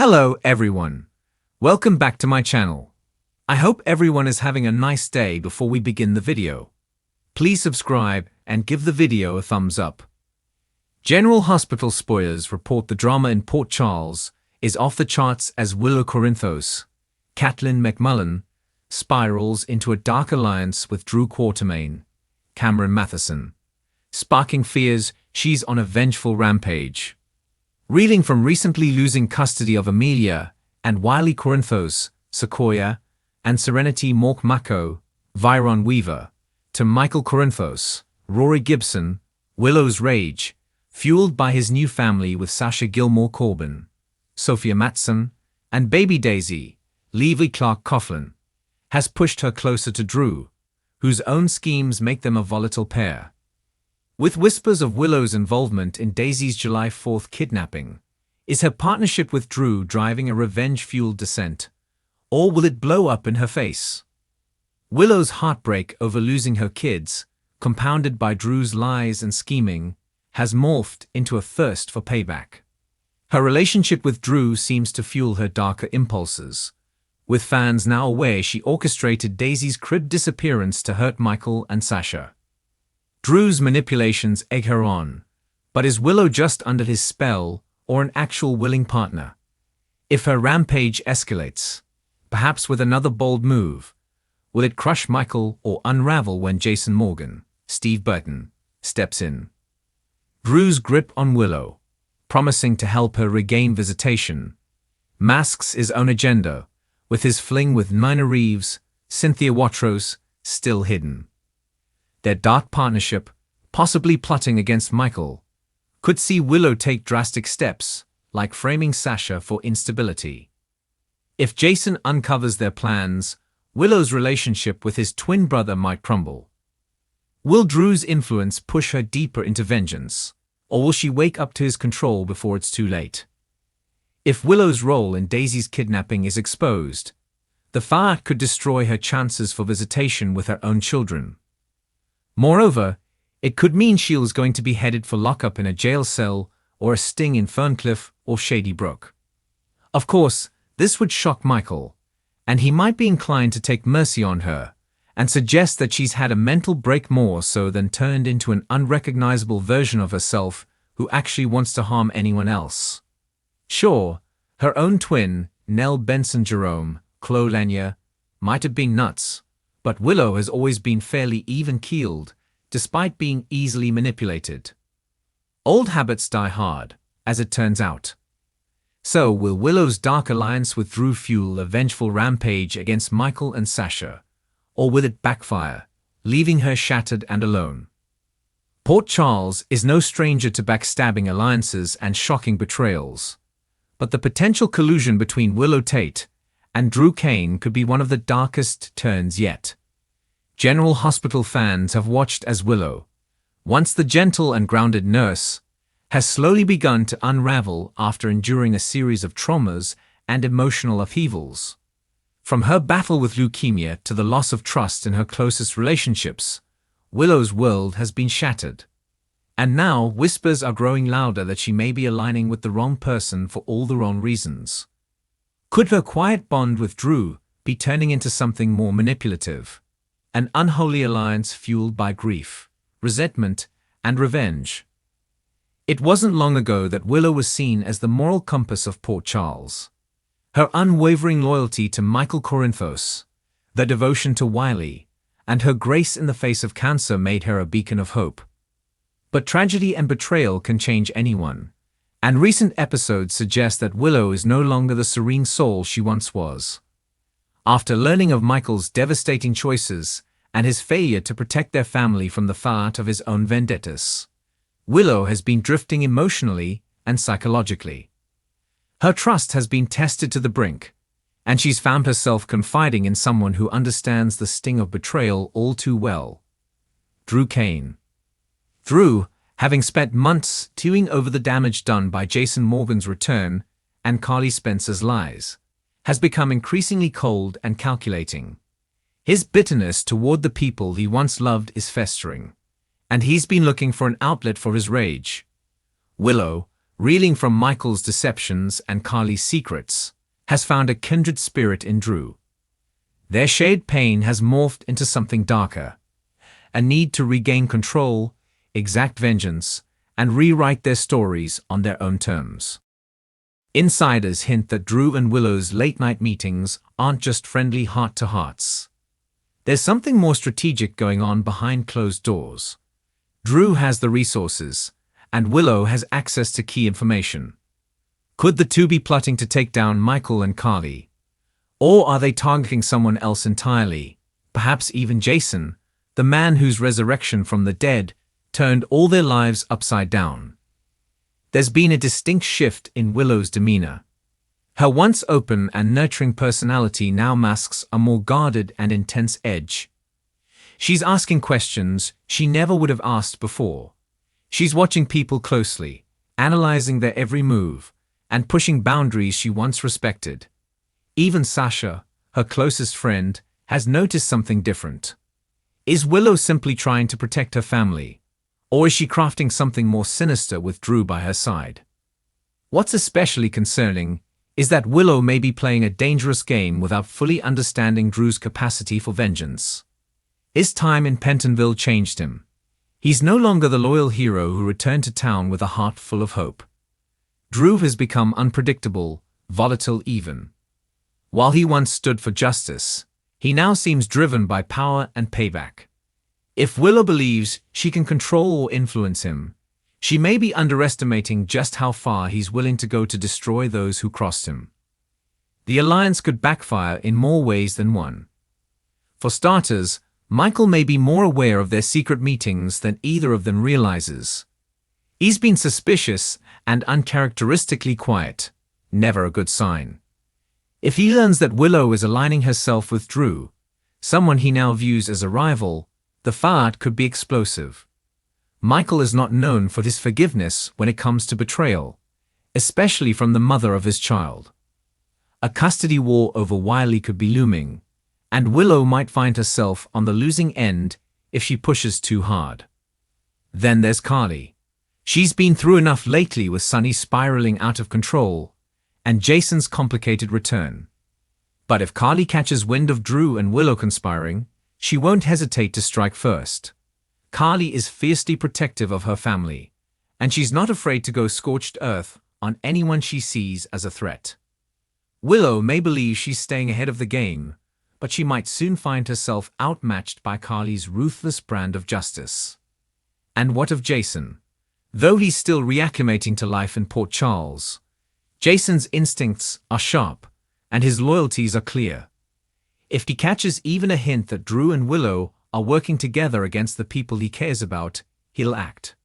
Hello everyone. Welcome back to my channel. I hope everyone is having a nice day. Before we begin the video, please subscribe and give the video a thumbs up. General Hospital spoilers report the drama in Port Charles is off the charts as Willow Corinthos, Caitlin McMullen, spirals into a dark alliance with Drew Quartermain, Cameron Matheson, sparking fears she's on a vengeful rampage. Reeling from recently losing custody of Amelia and Wiley Corinthos, Sequoia, and Serenity Mako, Viron Weaver, to Michael Corinthos, Rory Gibson, Willow's rage, fueled by his new family with Sasha Gilmore Corbin, Sophia Matson, and baby Daisy, Lively Clark Coughlin, has pushed her closer to Drew, whose own schemes make them a volatile pair. With whispers of Willow's involvement in Daisy's July 4th kidnapping, is her partnership with Drew driving a revenge-fueled descent, or will it blow up in her face? Willow's heartbreak over losing her kids, compounded by Drew's lies and scheming, has morphed into a thirst for payback. Her relationship with Drew seems to fuel her darker impulses, with fans now aware she orchestrated Daisy's crib disappearance to hurt Michael and Sasha. Drew's manipulations egg her on, but is Willow just under his spell or an actual willing partner? If her rampage escalates, perhaps with another bold move, will it crush Michael or unravel when Jason Morgan, Steve Burton, steps in? Drew's grip on Willow, promising to help her regain visitation, masks his own agenda, with his fling with Nina Reeves, Cynthia Watros, still hidden. Their dark partnership, possibly plotting against Michael, could see Willow take drastic steps, like framing Sasha for instability. If Jason uncovers their plans, Willow's relationship with his twin brother might crumble. Will Drew's influence push her deeper into vengeance, or will she wake up to his control before it's too late? If Willow's role in Daisy's kidnapping is exposed, the fallout could destroy her chances for visitation with her own children. Moreover, it could mean Shield's going to be headed for lockup in a jail cell or a sting in Ferncliff or Shady Brook. Of course, this would shock Michael, and he might be inclined to take mercy on her and suggest that she's had a mental break more so than turned into an unrecognizable version of herself who actually wants to harm anyone else. Sure, her own twin, Nell Benson Jerome, Chloe Lanier, might have been nuts, but Willow has always been fairly even-keeled, despite being easily manipulated. Old habits die hard, as it turns out. So will Willow's dark alliance with Drew fuel a vengeful rampage against Michael and Sasha, or will it backfire, leaving her shattered and alone? Port Charles is no stranger to backstabbing alliances and shocking betrayals, but the potential collusion between Willow Tate and Drew Kane could be one of the darkest turns yet. General Hospital fans have watched as Willow, once the gentle and grounded nurse, has slowly begun to unravel after enduring a series of traumas and emotional upheavals. From her battle with leukemia to the loss of trust in her closest relationships, Willow's world has been shattered. And now whispers are growing louder that she may be aligning with the wrong person for all the wrong reasons. Could her quiet bond with Drew be turning into something more manipulative? An unholy alliance fueled by grief, resentment, and revenge. It wasn't long ago that Willow was seen as the moral compass of Port Charles. Her unwavering loyalty to Michael Corinthos, the devotion to Wiley, and her grace in the face of cancer made her a beacon of hope. But tragedy and betrayal can change anyone, and recent episodes suggest that Willow is no longer the serene soul she once was. After learning of Michael's devastating choices and his failure to protect their family from the fallout of his own vendettas, Willow has been drifting emotionally and psychologically. Her trust has been tested to the brink, and she's found herself confiding in someone who understands the sting of betrayal all too well. Drew Kane. Drew, having spent months stewing over the damage done by Jason Morgan's return and Carly Spencer's lies, has become increasingly cold and calculating. His bitterness toward the people he once loved is festering, and he's been looking for an outlet for his rage. Willow, reeling from Michael's deceptions and Carly's secrets, has found a kindred spirit in Drew. Their shared pain has morphed into something darker, a need to regain control, exact vengeance, and rewrite their stories on their own terms. Insiders hint that Drew and Willow's late-night meetings aren't just friendly heart-to-hearts. There's something more strategic going on behind closed doors. Drew has the resources, and Willow has access to key information. Could the two be plotting to take down Michael and Carly? Or are they targeting someone else entirely, perhaps even Jason, the man whose resurrection from the dead turned all their lives upside down? There's been a distinct shift in Willow's demeanor. Her once open and nurturing personality now masks a more guarded and intense edge. She's asking questions she never would have asked before. She's watching people closely, analyzing their every move, and pushing boundaries she once respected. Even Sasha, her closest friend, has noticed something different. Is Willow simply trying to protect her family? Or is she crafting something more sinister with Drew by her side? What's especially concerning is that Willow may be playing a dangerous game without fully understanding Drew's capacity for vengeance. His time in Pentonville changed him. He's no longer the loyal hero who returned to town with a heart full of hope. Drew has become unpredictable, volatile even. While he once stood for justice, he now seems driven by power and payback. If Willow believes she can control or influence him, she may be underestimating just how far he's willing to go to destroy those who crossed him. The alliance could backfire in more ways than one. For starters, Michael may be more aware of their secret meetings than either of them realizes. He's been suspicious and uncharacteristically quiet, never a good sign. If he learns that Willow is aligning herself with Drew, someone he now views as a rival, the fallout could be explosive. Michael is not known for his forgiveness when it comes to betrayal, especially from the mother of his child. A custody war over Wiley could be looming, and Willow might find herself on the losing end if she pushes too hard. Then there's Carly. She's been through enough lately with Sunny spiraling out of control, and Jason's complicated return. But if Carly catches wind of Drew and Willow conspiring, she won't hesitate to strike first. Carly is fiercely protective of her family, and she's not afraid to go scorched earth on anyone she sees as a threat. Willow may believe she's staying ahead of the game, but she might soon find herself outmatched by Carly's ruthless brand of justice. And what of Jason? Though he's still reacclimating to life in Port Charles, Jason's instincts are sharp, and his loyalties are clear. If he catches even a hint that Drew and Willow are working together against the people he cares about, he'll act.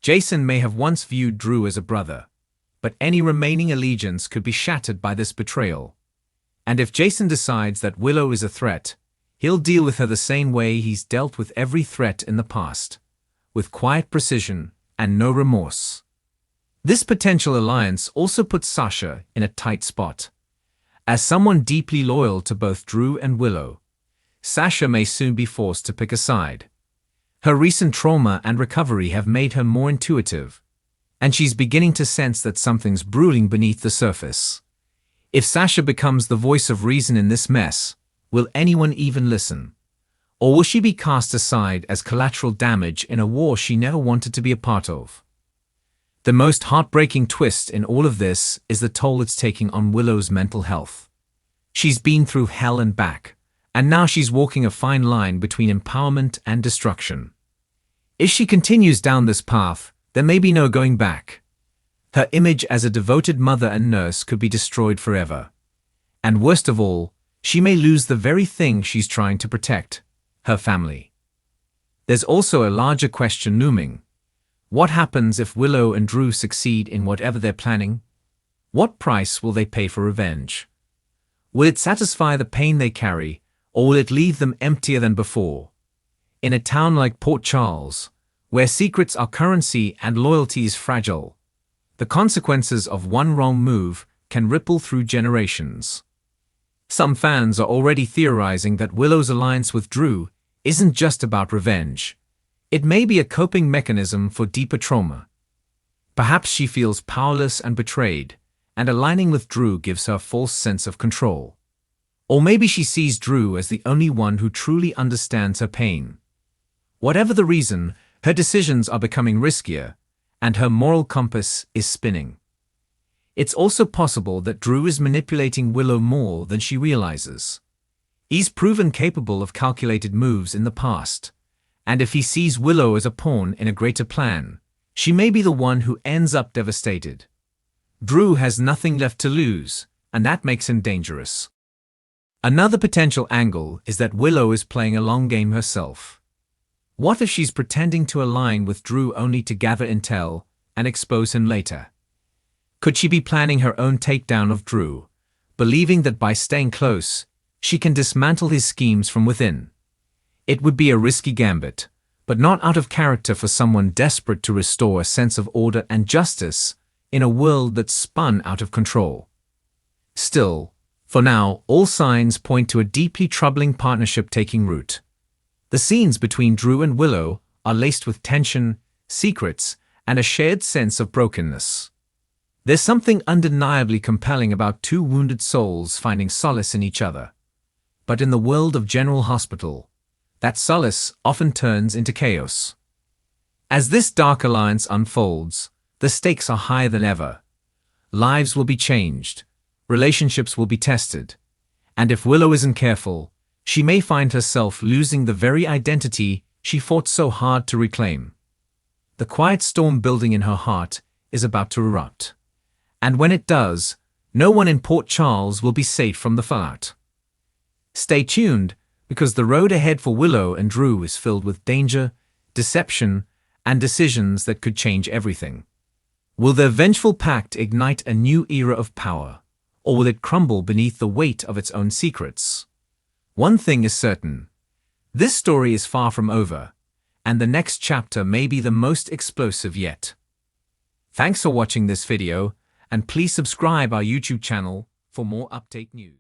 Jason may have once viewed Drew as a brother, but any remaining allegiance could be shattered by this betrayal. And if Jason decides that Willow is a threat, he'll deal with her the same way he's dealt with every threat in the past, with quiet precision and no remorse. This potential alliance also puts Sasha in a tight spot. As someone deeply loyal to both Drew and Willow, Sasha may soon be forced to pick a side. Her recent trauma and recovery have made her more intuitive, and she's beginning to sense that something's brewing beneath the surface. If Sasha becomes the voice of reason in this mess, will anyone even listen? Or will she be cast aside as collateral damage in a war she never wanted to be a part of? The most heartbreaking twist in all of this is the toll it's taking on Willow's mental health. She's been through hell and back, and now she's walking a fine line between empowerment and destruction. If she continues down this path, there may be no going back. Her image as a devoted mother and nurse could be destroyed forever. And worst of all, she may lose the very thing she's trying to protect, her family. There's also a larger question looming. What happens if Willow and Drew succeed in whatever they're planning? What price will they pay for revenge? Will it satisfy the pain they carry, or will it leave them emptier than before? In a town like Port Charles, where secrets are currency and loyalty is fragile, the consequences of one wrong move can ripple through generations. Some fans are already theorizing that Willow's alliance with Drew isn't just about revenge. It may be a coping mechanism for deeper trauma. Perhaps she feels powerless and betrayed, and aligning with Drew gives her a false sense of control. Or maybe she sees Drew as the only one who truly understands her pain. Whatever the reason, her decisions are becoming riskier, and her moral compass is spinning. It's also possible that Drew is manipulating Willow more than she realizes. He's proven capable of calculated moves in the past, and if he sees Willow as a pawn in a greater plan, she may be the one who ends up devastated. Drew has nothing left to lose, and that makes him dangerous. Another potential angle is that Willow is playing a long game herself. What if she's pretending to align with Drew only to gather intel and expose him later? Could she be planning her own takedown of Drew, believing that by staying close, she can dismantle his schemes from within? It would be a risky gambit, but not out of character for someone desperate to restore a sense of order and justice in a world that's spun out of control. Still, for now, all signs point to a deeply troubling partnership taking root. The scenes between Drew and Willow are laced with tension, secrets, and a shared sense of brokenness. There's something undeniably compelling about two wounded souls finding solace in each other. But in the world of General Hospital, that solace often turns into chaos. As this dark alliance unfolds, the stakes are higher than ever. Lives will be changed, relationships will be tested, and if Willow isn't careful, she may find herself losing the very identity she fought so hard to reclaim. The quiet storm building in her heart is about to erupt. And when it does, no one in Port Charles will be safe from the fallout. Stay tuned, because the road ahead for Willow and Drew is filled with danger, deception, and decisions that could change everything. Will their vengeful pact ignite a new era of power, or will it crumble beneath the weight of its own secrets? One thing is certain. This story is far from over, and the next chapter may be the most explosive yet. Thanks for watching this video, and please subscribe our YouTube channel for more update news.